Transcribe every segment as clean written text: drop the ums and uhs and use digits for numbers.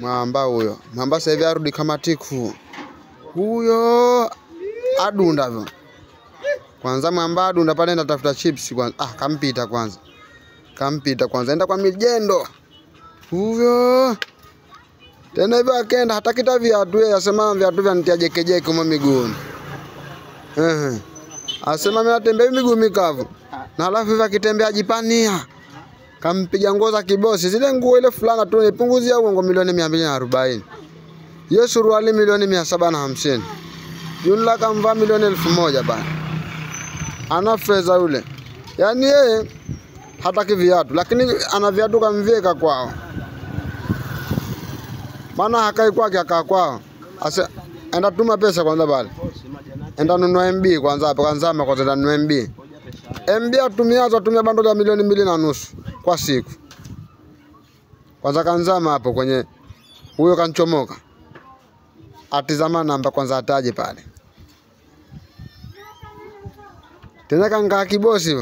Mwamba huyo. Mwamba sasa hivi arudi kama tiku. Huyo adunda hivyo. Kwanza mwamba adunda pale natafuta chips kwanza. Kampita kwanza. Enda kwa Mijendo. Huyo. Tena hivyo akaenda hatakita viatu yeye asema viatu vya nitia jekejeke kama miguuni. Asema mimi natembea miguu mikavu. Na alafu hivyo akitembea jipania. Kampiga ngoza kibosi. Zile nguo ile fulana tu nipunguzia uongo milioni 240. Hiyo suruali milioni 750. Yule kamvaa milioni 1000 bana. Ana fedha yule. Yaani yeye hataki viatu lakini ana viatu kamvieka kwao. Maana hakai kwake akaa kwao. Asa enda tuma pesa kwanza bale. Enda nunua MB kwanza hapo kwanza enda nunua MB. MB atumia bando la milioni 2.5 kwa siku. Kwanza kanzama hapo kwenye huyo kanchomoka. Atizama namba kwanza ataje pale. Tena kanga kibosi.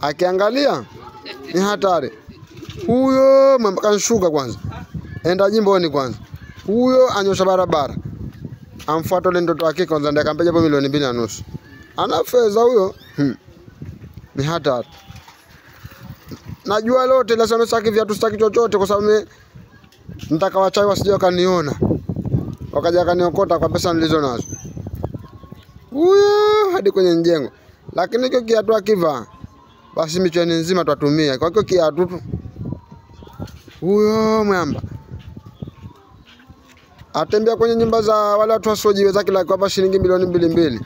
Akiangalia ni hatari. Huyo kanshuka kwanza. Enda jimboni kwanza. Huyo anyosha barabara. Amfuata ile ndoto yake kwanza ndiye akampa japo milioni 2.5. Ana fedha huyo. Ni hatari. Najua lote la sana saki viatu sitaki chochote kwa sababu nitaka wachai wasije wakaniona. Wakaja kaniokota kwa pesa nilizo nazo. Huyo hadi kwenye mjengo. Lakini hiyo kiatu akivaa basi micheni nzima tutatumia. Kwa hiyo kiatu tu. Huyo mwamba. Atembea kwenye nyumba za wale watu wasiojiweza kila kwa shilingi milioni 2.2.